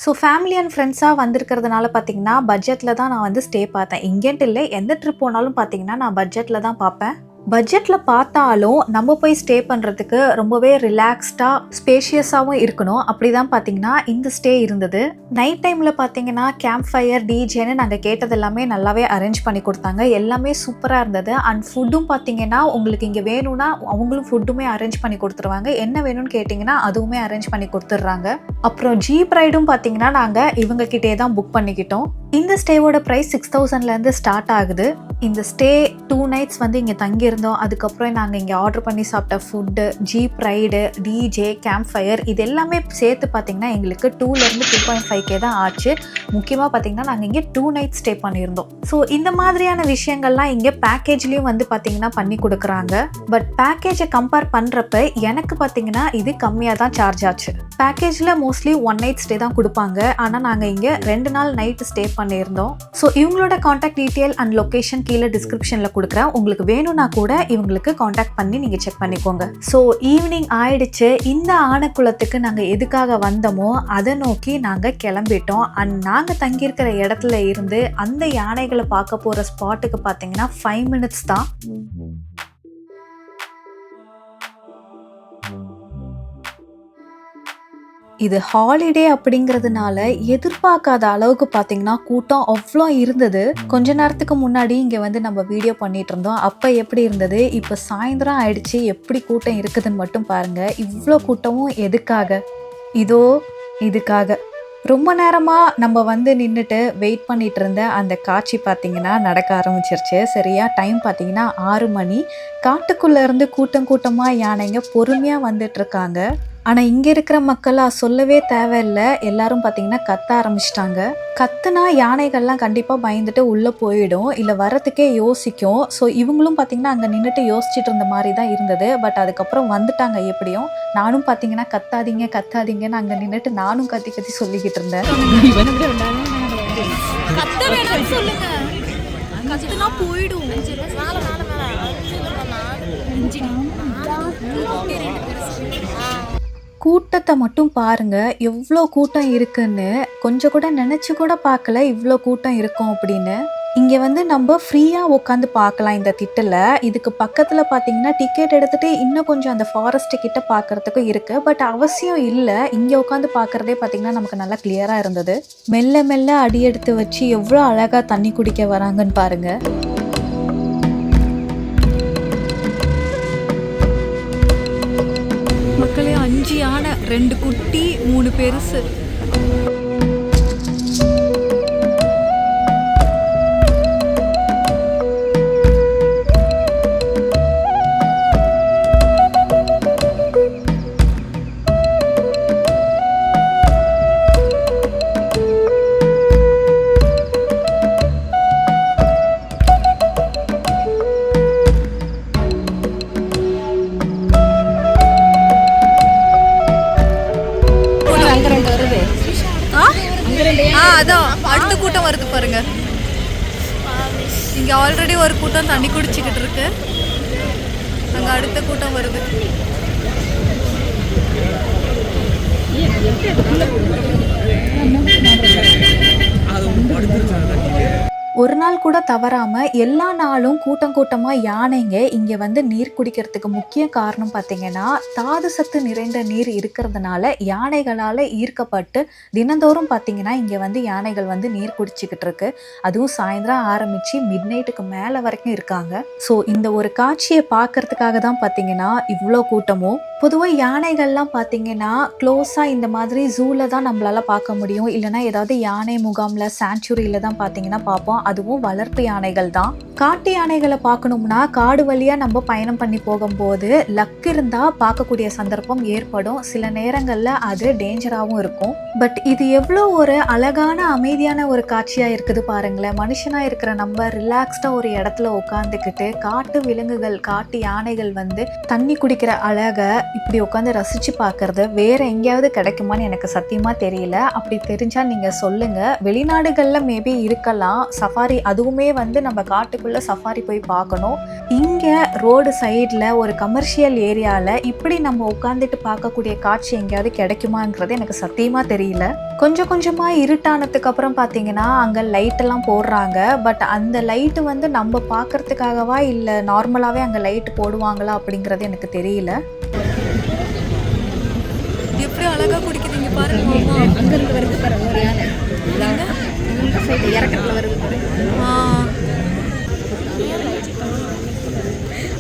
ஸோ ஃபேமிலி அண்ட் ஃப்ரெண்ட்ஸாக வந்திருக்கிறதுனால பார்த்தீங்கன்னா பட்ஜெட்டில் தான் நான் வந்து ஸ்டே பார்த்தேன். எங்கேன்ட்டு இல்லை, எந்த ட்ரிப் போனாலும் பார்த்தீங்கன்னா நான் பட்ஜெட்டில் தான் பார்ப்பேன். பட்ஜெட்டில் பார்த்தாலும் நம்ம போய் ஸ்டே பண்ணுறதுக்கு ரொம்பவே ரிலாக்ஸ்டாக ஸ்பேஷியஸாகவும் இருக்கணும். அப்படி தான் பார்த்தீங்கன்னா இந்த ஸ்டே இருந்தது. நைட் டைமில் பார்த்தீங்கன்னா கேம்ப் ஃபயர், டிஜேன்னு நாங்கள் கேட்டது எல்லாமே நல்லாவே அரேஞ்ச் பண்ணி கொடுத்தாங்க. எல்லாமே சூப்பராக இருந்தது. அண்ட் ஃபுட்டும் பார்த்தீங்கன்னா உங்களுக்கு இங்கே வேணும்னா அவங்களும் ஃபுட்டுமே அரேஞ்ச் பண்ணி கொடுத்துருவாங்க. என்ன வேணும்னு கேட்டிங்கன்னா அதுவுமே அரேஞ்ச் பண்ணி கொடுத்துட்றாங்க. அப்புறம் ஜீப் ரைடும் பார்த்தீங்கன்னா நாங்கள் இவங்ககிட்டே தான் புக் பண்ணிக்கிட்டோம். இந்த ஸ்டேவோட ப்ரைஸ் 6000லேருந்து ஸ்டார்ட் ஆகுது. இந்த ஸ்டே 2 நைட்ஸ் வந்து இங்கே தங்கியிருந்தோம். அதுக்கப்புறம் நாங்கள் இங்கே ஆர்டர் பண்ணி சாப்பிட்ட food, jeep ride, DJ, camp fire இது எல்லாமே சேர்த்து பார்த்திங்கன்னா எங்களுக்கு 2லேருந்து 2.5K தான் ஆச்சு. முக்கியமாக பார்த்திங்கன்னா நாங்கள் இங்கே 2 நைட்ஸ் ஸ்டே பண்ணியிருந்தோம். ஸோ இந்த மாதிரியான விஷயங்கள்லாம் இங்கே பேக்கேஜ்லேயும் வந்து பார்த்திங்கன்னா பண்ணி கொடுக்குறாங்க. பட் பேக்கேஜை கம்பேர் பண்ணுறப்ப எனக்கு பார்த்திங்கன்னா இது கம்மியாக தான் சார்ஜ் ஆச்சு. பேக்கேஜில் மோஸ்ட்லி 1 நைட் ஸ்டே தான் கொடுப்பாங்க. ஆனால் நாங்கள் இங்கே 2 நாள் நைட்டு ஸ்டே பண்ணியிருந்தோம். ஸோ இவங்களோட காண்டாக்ட் டீட்டெயில் அண்ட் லொக்கேஷன் கீழே டிஸ்கிரிப்ஷனில் கொடுக்குறேன். உங்களுக்கு வேணும்னா கூட இவங்களுக்கு காண்டாக்ட் பண்ணி நீங்கள் செக் பண்ணிக்கோங்க. ஸோ ஈவினிங் ஆயிடுச்சு. இந்த ஆனைக்குளத்துக்கு நாங்கள் எதுக்காக வந்தோமோ அதை நோக்கி நாங்கள் கிளம்பிட்டோம். அண்ட் நாங்கள் தங்கியிருக்கிற இடத்துல இருந்து அந்த யானைகளை பார்க்க போகிற ஸ்பாட்டுக்கு பார்த்தீங்கன்னா 5 மினிட்ஸ் தான். இது ஹாலிடே அப்படிங்கிறதுனால எதிர்பார்க்காத அளவுக்கு பார்த்தீங்கன்னா கூட்டம் அவ்வளோ இருந்தது. கொஞ்ச நேரத்துக்கு முன்னாடி இங்கே வந்து நம்ம வீடியோ பண்ணிட்டு இருந்தோம். அப்போ எப்படி இருந்தது, இப்போ சாயந்தரம் ஆயிடுச்சு, எப்படி கூட்டம் இருக்குதுன்னு மட்டும் பாருங்கள். இவ்வளோ கூட்டமும் எதுக்காக? இதோ இதுக்காக. ரொம்ப நேரமாக நம்ம வந்து நின்றுட்டு வெயிட் பண்ணிட்டு இருந்த அந்த காட்சி பார்த்திங்கன்னா நடக்க ஆரம்பிச்சிருச்சு. சரியா டைம் பார்த்திங்கன்னா 6 மணி. காட்டுக்குள்ளேருந்து கூட்டமாக யானைங்க பொறுமையாக வந்துட்டுருக்காங்க. ஆனால் இங்கே இருக்கிற மக்களாக சொல்லவே தேவையில்லை, எல்லாரும் பார்த்திங்கன்னா கத்த ஆரம்பிச்சிட்டாங்க. கத்துனா யானைகள்லாம் கண்டிப்பாக பயந்துட்டு உள்ளே போயிடும், இல்லை வரத்துக்கே யோசிக்கும். ஸோ இவங்களும் பார்த்திங்கன்னா அங்கே நின்றுட்டு யோசிச்சுட்டு இருந்த மாதிரி தான் இருந்தது. பட் அதுக்கப்புறம் வந்துட்டாங்க எப்படியும். நானும் பார்த்திங்கன்னா கத்தாதீங்க கத்தாதீங்கன்னு அங்கே நின்றுட்டு நானும் கத்தி சொல்லிக்கிட்டு இருந்தேன். கூட்டத்தை மட்டும் பாருங்க, எவ்வளோ கூட்டம் இருக்குன்னு. கொஞ்சம் கூட நினச்சி கூட பார்க்கல இவ்வளோ கூட்டம் இருக்கும் அப்படின்னு. இங்கே வந்து நம்ம ஃப்ரீயாக உட்காந்து பார்க்கலாம் இந்த திட்டில். இதுக்கு பக்கத்தில் பார்த்தீங்கன்னா டிக்கெட் எடுத்துகிட்டு இன்னும் கொஞ்சம் அந்த ஃபாரஸ்ட்டு கிட்ட பார்க்குறதுக்கும் இருக்குது. பட் அவசியம் இல்லை, இங்கே உட்காந்து பார்க்குறதே பார்த்திங்கன்னா நமக்கு நல்லா கிளியராக இருந்தது. மெல்ல மெல்ல அடி எடுத்து வச்சு எவ்வளோ அழகாக தண்ணி குடிக்க வராங்கன்னு பாருங்கள். மக்களே 5 யானை, 2 குட்டி, 3 பெருசு. அதான் அடுத்த கூட்டம் வருது பாருங்க. இங்க ஆல்ரெடி ஒரு கூட்டம் தண்ணி குடிச்சுக்கிட்டு இருக்கு. அங்க அடுத்த கூட்டம் வருது. ஒரு நாள் கூட தவறாம எல்லா நாளும் கூட்டம் கூட்டமா யானைங்க இங்க வந்து நீர் குடிக்கிறதுக்கு முக்கிய காரணம் பார்த்தீங்கன்னா தாது சத்து நிறைந்த நீர் இருக்கிறதுனால யானைகளால ஈர்க்கப்பட்டு தினந்தோறும் பார்த்தீங்கன்னா இங்க வந்து யானைகள் வந்து நீர் குடிச்சுக்கிட்டு இருக்கு. அதுவும் சாயந்தரம் ஆரம்பிச்சு மிட் நைட்டுக்கு மேல வரைக்கும் இருக்காங்க. ஸோ இந்த ஒரு காட்சியை பார்க்கறதுக்காக தான் பார்த்தீங்கன்னா இவ்வளோ கூட்டமும். பொதுவாக யானைகள்லாம் பார்த்தீங்கன்னா க்ளோஸாக இந்த மாதிரி ஜூவில் தான் நம்மளால பார்க்க முடியும், இல்லைனா ஏதாவது யானை முகாமில் சாங்சுரியில் தான் பார்த்தீங்கன்னா பார்ப்போம். அதுவும் வளர்ப்பு யானைகள் தான். காட்டு யானைகளை பார்க்கணும்னா காடு வழியாக நம்ம பயணம் பண்ணி போகும்போது லக் இருந்தால் பார்க்கக்கூடிய சந்தர்ப்பம் ஏற்படும். சில நேரங்களில் அது டேஞ்சராகவும் இருக்கும். பட் இது எவ்வளோ ஒரு அழகான அமைதியான ஒரு காட்சியாக இருக்குது பாருங்களேன். மனுஷனாக இருக்கிற நம்ம ரிலாக்ஸ்டாக ஒரு இடத்துல உட்காந்துக்கிட்டு காட்டு விலங்குகள் காட்டு யானைகள் வந்து தண்ணி குடிக்கிற அழகை இப்படி உட்காந்து ரசிச்சு பார்க்கறது வேற எங்கேயாவது கிடைக்குமான்னு எனக்கு சத்தியமா தெரியல. அப்படி தெரிஞ்சா நீங்க சொல்லுங்க. வெளிநாடுகள்ல மேபி இருக்கலாம் சஃபாரி, அதுவுமே வந்து நம்ம காட்டுக்குள்ள சஃபாரி போய் பார்க்கணும். இங்க ரோடு சைட்ல ஒரு கமர்ஷியல் ஏரியால இப்படி நம்ம உட்காந்துட்டு பார்க்கக்கூடிய காட்சி எங்கேயாவது கிடைக்குமாங்கிறது எனக்கு சத்தியமா தெரியல. கொஞ்சம் கொஞ்சமா இருட்டானதுக்கு அப்புறம் பாத்தீங்கன்னா அங்க லைட் எல்லாம் போடுறாங்க. பட் அந்த லைட் வந்து நம்ம பார்க்கறதுக்காகவா இல்ல நார்மலாவே அங்க லைட் போடுவாங்களா அப்படிங்கிறது எனக்கு தெரியல. எப்படி அழகா குடிக்குதுங்க பாருங்க. அங்க இருந்து வருது பாருங்க ஒரு யானை. இந்த சைடு இறக்கத்துல வருது பாருங்க.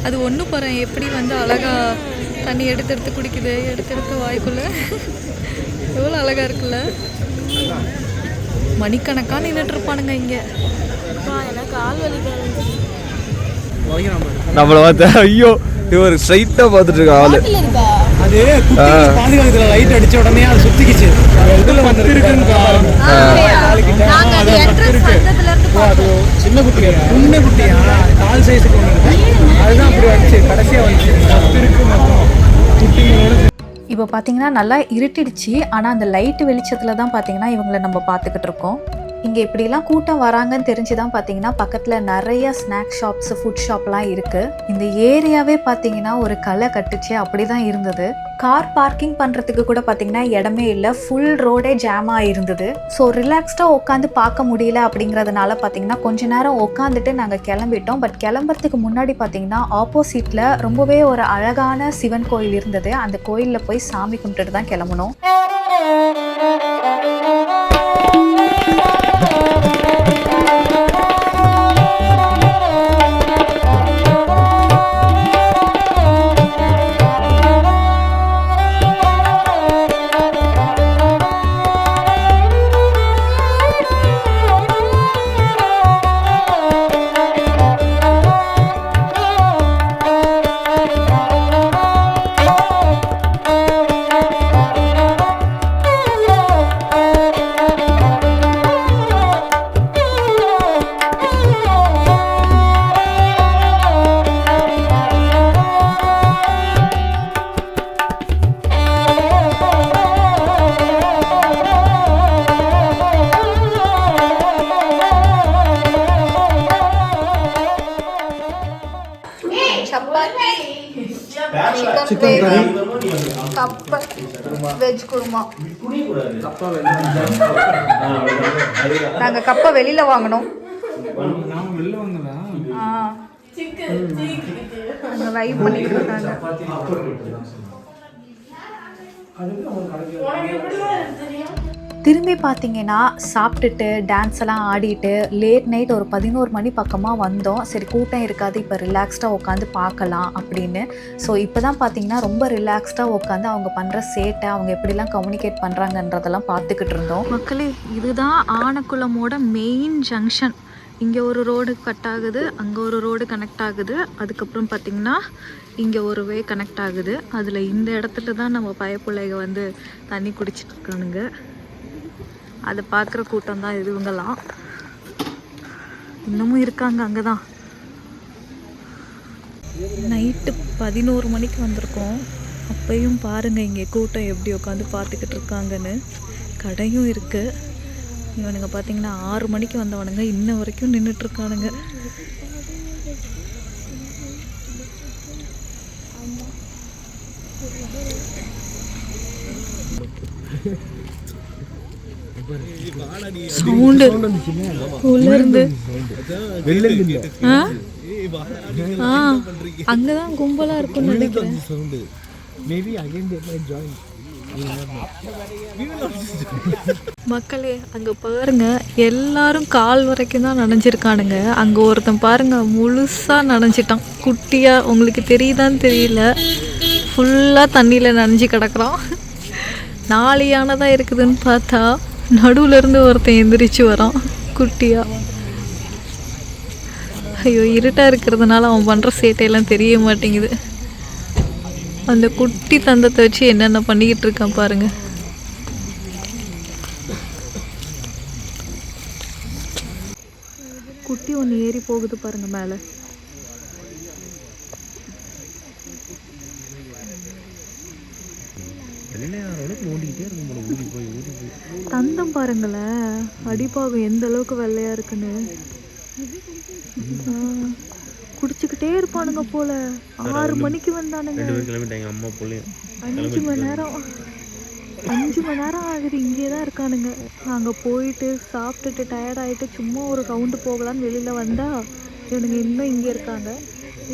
அது ஒண்ணு பாருங்க எப்படி வந்து அழகா தண்ணி எடுத்து குடிக்குது. எடுத்து வாய்க்குள்ள எவ்வளோ அழகா இருக்குல்ல. மணிக்கணக்காக நின்றுட்டு இருப்பானுங்க இங்க. எனக்கு ஆள் வலி நம்மள பார்த்து ஐயோ இவர் ஸ்ட்ரைட்டா பார்த்துட்டு இருக்க ஆளு. அது பாதுகாப்புல லைட் அடிச்ச உடனே அது சுத்திக்கிச்சு. இதுல வந்துருக்குன்னு பாருங்க. சின்ன குட்டியா உண்மை குட்டியா கால் சைஸுக்கு ஒன்று அதுதான் அப்படி வந்துச்சு. கடைசியா வந்துச்சு இப்போ பார்த்தீங்கன்னா நல்லா இருட்டிடுச்சு. ஆனால் அந்த லைட்டு வெளிச்சத்தில் தான் பார்த்தீங்கன்னா இவங்களை நம்ம பார்த்துக்கிட்டு இருக்கோம். இங்கே இப்படிலாம் கூட்டம் வராங்கன்னு தெரிஞ்சு தான் பார்த்தீங்கன்னா பக்கத்தில் நிறைய ஸ்நாக் ஷாப்ஸ் ஃபுட் ஷாப்லாம் இருக்குது. இந்த ஏரியாவே பார்த்தீங்கன்னா ஒரு களை கட்டுச்சு அப்படி தான் இருந்தது. கார் பார்க்கிங் பண்ணுறதுக்கு கூட பார்த்தீங்கன்னா இடமே இல்லை. ஃபுல் ரோடே ஜாமாக இருந்தது. ஸோ ரிலாக்ஸ்டாக உட்காந்து பார்க்க முடியல அப்படிங்கிறதுனால பார்த்தீங்கன்னா கொஞ்ச நேரம் உட்காந்துட்டு நாங்கள் கிளம்பிட்டோம். பட் கிளம்புறதுக்கு முன்னாடி பார்த்தீங்கன்னா ஆப்போசிட்டில் ரொம்பவே ஒரு அழகான சிவன் கோயில் இருந்தது. அந்த கோயிலில் போய் சாமி கும்பிட்டுட்டு தான் கிளம்பணும். சிக்கன் கறி கப்பை வெஜ் குருமா. நாங்கள் கப்பை வெளியில் வாங்கினோம். அங்கே வைப் பண்ணிக்கிட்டு இருக்காங்க. திரும்பி பார்த்தீங்கன்னா சாப்பிட்டுட்டு டான்ஸ் எல்லாம் ஆடிட்டு லேட் நைட் ஒரு 11 மணி பக்கமாக வந்தோம். சரி கூட்டம் இருக்காது, இப்போ ரிலாக்ஸ்டாக உட்காந்து பார்க்கலாம் அப்படின்னு. ஸோ இப்போ தான் பார்த்தீங்கன்னா ரொம்ப ரிலாக்ஸ்டாக உட்காந்து அவங்க பண்ணுற சேட்டை அவங்க எப்படிலாம் கம்யூனிகேட் பண்ணுறாங்கன்றதெல்லாம் பார்த்துக்கிட்டு இருந்தோம். மக்களே, இதுதான் ஆனக்குளமோட மெயின் ஜங்ஷன். இங்கே ஒரு ரோடு கட் ஆகுது, அங்கே ஒரு ரோடு கனெக்ட் ஆகுது, அதுக்கப்புறம் பார்த்திங்கன்னா இங்கே ஒரு வே கனெக்ட் ஆகுது. அதில் இந்த இடத்துல தான் நம்ம பயப்பிள்ளைங்க வந்து தண்ணி குடிச்சிட்டு இருக்கானுங்க. அதை பார்க்குற கூட்டம் தான் இவங்கெல்லாம். இன்னமும் இருக்காங்க அங்கே தான். நைட்டு 11 மணிக்கு வந்திருக்கோம். அப்பையும் பாருங்கள் இங்கே கூட்டம் எப்படி உட்காந்து பார்த்துக்கிட்டு இருக்காங்கன்னு. கடையும் இருக்குது. இவனுங்க பார்த்தீங்கன்னா 6 மணிக்கு வந்தவனுங்க இன்ன வரைக்கும் நின்றுட்டுருக்கானுங்க. சவுண்டு உள்ள இருந்து ஆ? ஆ, அங்கதான் கும்பலா இருக்கும்னு நினைக்கிறேன். Maybe again they might join. மக்களே அங்க பாருங்க, எல்லாரும் கால் வரைக்கும் தான் நனைஞ்சிருக்கானுங்க. அங்க ஒருத்தன் பாருங்க முழுசா நனைஞ்சிட்டான், குட்டியா. உங்களுக்கு தெரியுதான்னு தெரியல, ஃபுல்லா தண்ணியில நனைஞ்சு கிடக்குறான். 4 யானை தான் இருக்குதுன்னு பார்த்தா நடுவுல இருந்து ஒருத்தன் எந்திரிச்சு வரான் குட்டியா. ஐயோ, இருட்டா இருக்கிறதுனால அவன் பண்ற சேட்டையெல்லாம் தெரிய மாட்டேங்குது. அந்த குட்டி தந்தத்தை வச்சு என்னென்ன பண்ணிக்கிட்டு இருக்கான் பாருங்க. குட்டி ஒன்று ஏறி போகுது பாருங்க மேலே. தந்தம் பாருங்களேன், அடிப்பாகம் எந்த அளவுக்கு வெள்ளையா இருக்குன்னு. குடிச்சுக்கிட்டே இருப்பானுங்க போல. 6 மணிக்கு வந்தானுங்க. 5 மணி நேரம் 5 மணி நேரம் ஆகுது, இங்கே தான் இருக்கானுங்க. நாங்கள் போயிட்டு சாப்பிட்டுட்டு டயர்டாகிட்டு சும்மா ஒரு ரவுண்டு போகலான்னு வெளியில் வந்தால் இவனுங்க இன்னும் இங்கே இருக்காங்க.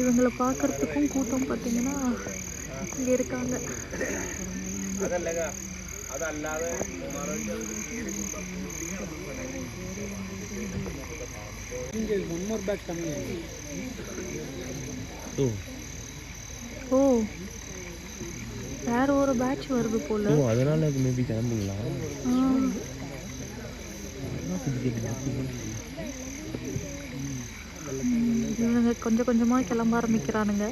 இவங்களை பார்க்குறதுக்கும் கூட்டம் பார்த்தீங்கன்னா இங்கே இருக்காங்க. ஓ, வேற ஒரு பேட்ச் வருது போல. அதனால மேபி கிளம்புங்களா? இவனுங்க கொஞ்சம் கொஞ்சமா கிளம்ப ஆரம்பிக்கிறானுங்க.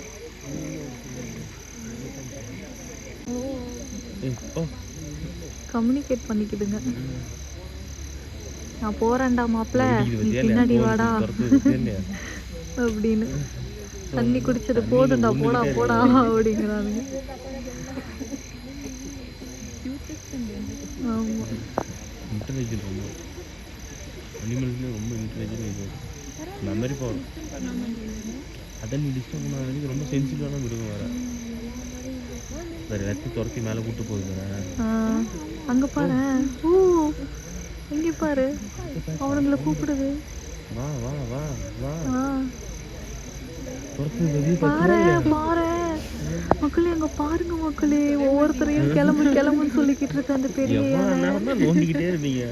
கம்யூனிகேட் பண்ணிக்கிடுங்க. நான் போறேன்டா மாப்பிள்ள, நீ பின்னாடி வாடா அப்படின்னு. தண்ணி குடிச்சது போதுண்டா, போடா போடா அப்படிங்கிறானுங்க. ஆமா, இன்டெலிஜென்ட் ரொம்ப அனிமல்ஸ்லேயே ரொம்ப இன்டெலிஜென்ட். இது மெமரி பவர். அதை நீ டிஸ்டர்ப் பண்ணாத, ரொம்ப சென்சிட்டிவான மிருகம் வேறு. வேறு எல்லாத்தையும் துரத்தி மேலே கூப்பிட்டு போகுது வேறு. அங்கே பாரு, ஓ இங்கே பாரு, அவனுங்களை கூப்பிடுது. வா வா வா வா, பாரு பாரு மக்களே, அங்க பாருங்க மக்களே, ஒவ்வொருத்தரையும் கிளம்பு கிளம்புன்னு சொல்லிக்கிட்டு இருக்க அந்த பெரிய நோண்டிக்கிட்டே இருப்பீங்க.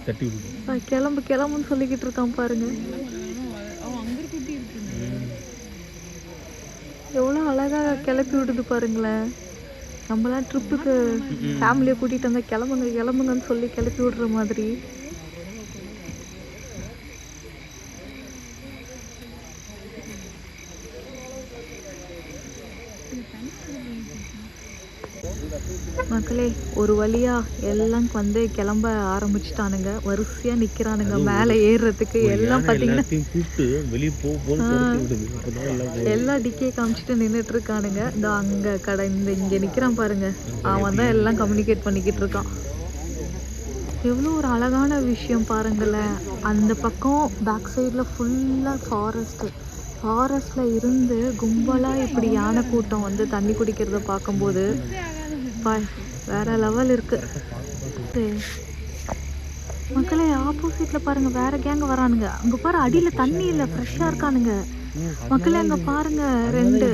தட்டி விடு, கிளம்பு கிளம்புன்னு சொல்லிக்கிட்டு இருக்கான் பாருங்க. எவ்வளோ அழகா கிளப்பி விடுது பாருங்களேன். நம்மளாம் ட்ரிப்புக்கு ஃபேமிலியை கூட்டிகிட்டு வந்தால் கிளம்புங்க கிளம்புங்கன்னு சொல்லி கிளப்பி விடுற மாதிரி. மக்களே, ஒரு வழியா எல்லாம் வந்து கிளம்ப ஆரம்பிச்சுட்டானுங்க. வரிசையா நிக்கிறானுங்க மேலே ஏறுறதுக்கு. எல்லாம் பார்த்தீங்கன்னா எல்லாம் டிக்கே காமிச்சிட்டு நின்றுட்டு இருக்கானுங்க. இந்த அங்கே கடை இங்கே நிற்கிறான் பாருங்க, அவன் தான் எல்லாம் கம்யூனிகேட் பண்ணிக்கிட்டு இருக்கான். எவ்வளோ ஒரு அழகான விஷயம் பாருங்களேன். அந்த பக்கம் பேக் சைடில் ஃபுல்லாக ஃபாரஸ்ட்டில் இருந்து கும்பலாக இப்படி யானை கூட்டம் வந்து தண்ணி குடிக்கிறத பார்க்கும்போது வேற லெவல் இருக்கு மக்களே. ஆப்போசிட்ல பாருங்க வேற கேங்க வரானுங்க. அங்க பாரு, அடியில தண்ணி இல்ல, ஃப்ரெஷ்ஷா இருக்கானுங்க மக்களே. அங்க பாருங்க 2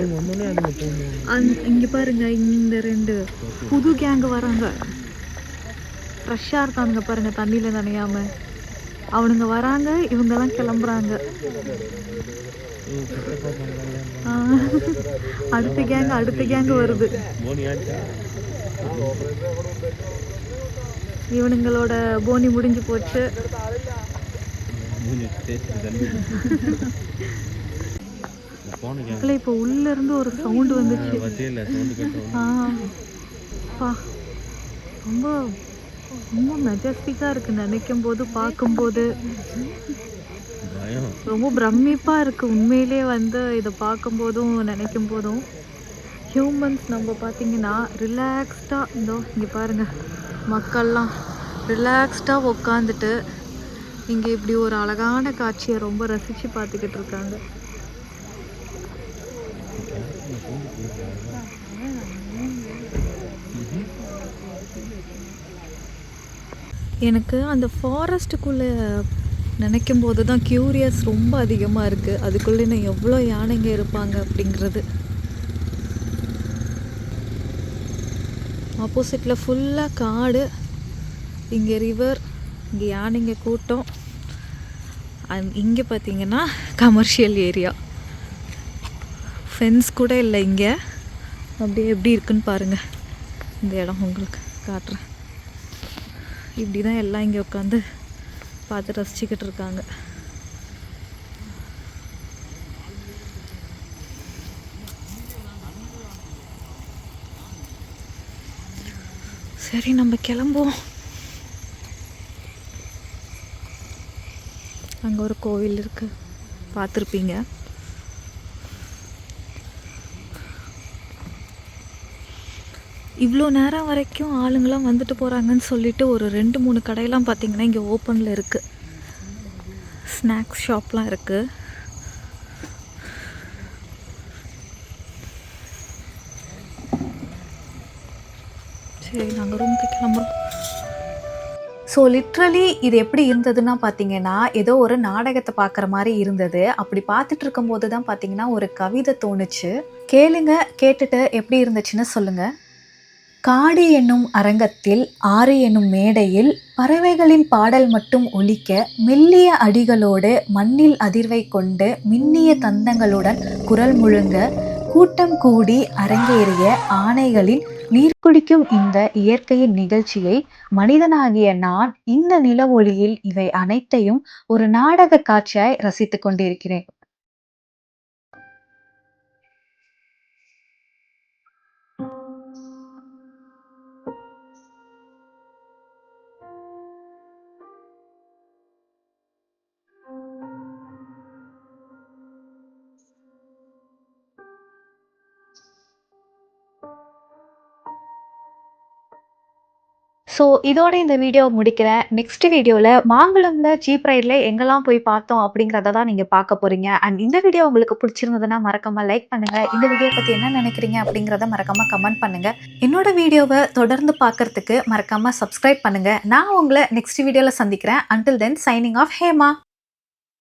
இங்க பாருங்க, இந்த 2 புது கேங்க வராங்க. ஃப்ரெஷ்ஷா இருக்கானுங்க பாருங்க, தண்ணியில நனையாம. அவனுங்க வராங்க, இவங்கெல்லாம் கிளம்புறாங்க. அடுத்த கேங் வருது. இவனுங்களோட போனி முடிஞ்சு போச்சு. இப்போ உள்ள இருந்து ஒரு சவுண்ட் வந்துச்சு. ரொம்ப ரொம்ப மெஜஸ்டிக்கா இருக்கு. நினைக்கும் போது பார்க்கும்போது ரொம்ப பிரமிப்பா இருக்கு உண்மையிலே. வந்து இதை பார்க்கும்போதும் நினைக்கும் போதும் ஹியூமன்ஸ் நம்ம பார்த்தீங்கன்னா ரிலாக்ஸ்டாக, இதோ இங்கே பாருங்கள், மக்கள்லாம் ரிலாக்ஸ்டாக உட்காந்துட்டு இங்கே இப்படி ஒரு அழகான காட்சியை ரொம்ப ரசித்து பார்த்துக்கிட்டு இருக்காங்க. எனக்கு அந்த ஃபாரஸ்ட்டுக்குள்ளே நினைக்கும் போது தான் க்யூரியஸ் ரொம்ப அதிகமாக இருக்குது. அதுக்குள்ளே இன்னும் எவ்வளோ யானைங்க இருப்பாங்க அப்படிங்கிறது. ஆப்போசிட்டில் ஃபுல்லாக காடு, இங்கே ரிவர், இங்கே யானைங்க கூட்டம். இங்கே பார்த்தீங்கன்னா கமர்ஷியல் ஏரியா. ஃபென்ஸ் கூட இல்லை இங்கே. அப்படியே எப்படி இருக்குன்னு பாருங்கள். இந்த இடம் உங்களுக்கு காட்டுறேன். இப்படி தான் எல்லாம் இங்கே உட்காந்து பார்த்து ரசிச்சுக்கிட்டு இருக்காங்க. சரி, நம்ம கிளம்புவோம். அங்கே ஒரு கோவில் இருக்கு, பார்த்துருப்பீங்க. இவ்வளோ நேரம் வரைக்கும் ஆளுங்களாம் வந்துட்டு போகிறாங்கன்னு சொல்லிட்டு ஒரு 2-3 கடையெல்லாம் பார்த்தீங்கன்னா இங்கே ஓப்பனில் இருக்குது. ஸ்நாக்ஸ் ஷாப்லாம் இருக்குது. சரி, நாங்கள் ரூமுக்கு கிளம்புறோம். ஸோ லிட்ரலி இது எப்படி இருந்ததுன்னா பார்த்தீங்கன்னா, ஏதோ ஒரு நாடகத்தை பார்க்குற மாதிரி இருந்தது. அப்படி பார்த்துட்டு இருக்கும்போது தான் பார்த்தீங்கன்னா ஒரு கவிதை தோணுச்சு. கேளுங்க, கேட்டுட்டு எப்படி இருந்துச்சுன்னு சொல்லுங்கள். காடு என்னும் அரங்கத்தில், ஆறு என்னும் மேடையில், பறவைகளின் பாடல் மட்டும் ஒலிக்க, மெல்லிய அடிகளோடு மண்ணில் அதிர்வை கொண்டு மின்னிய தந்தங்களுடன் குரல் முழுங்க, கூட்டம் கூடி அரங்கேறிய ஆனைகளின் நீர் குடிக்கும் இந்த இயற்கையின் நிகழ்ச்சியை மனிதனாகிய நான் இந்த நில ஒளியில் இவை அனைத்தையும் ஒரு நாடக காட்சியாய் ரசித்துக் கொண்டிருக்கிறேன். ஸோ இதோட இந்த வீடியோ முடிக்கிறேன். நெக்ஸ்ட் வீடியோவில் மாங்குளம்ல சீப் ரைடில் எங்கெல்லாம் போய் பார்த்தோம் அப்படிங்கிறத தான் நீங்கள் பார்க்க போகிறீங்க. அண்ட் இந்த வீடியோ உங்களுக்கு பிடிச்சிருந்ததுன்னா மறக்காமல் லைக் பண்ணுங்கள். இந்த வீடியோ பற்றி என்ன நினைக்கிறீங்க அப்படிங்கிறத மறக்காமல் கமெண்ட் பண்ணுங்கள். என்னோட வீடியோவை தொடர்ந்து பார்க்குறதுக்கு மறக்காமல் சப்ஸ்கிரைப் பண்ணுங்கள். நான் உங்களை நெக்ஸ்ட் வீடியோவில் சந்திக்கிறேன். Until then, signing off, Hema.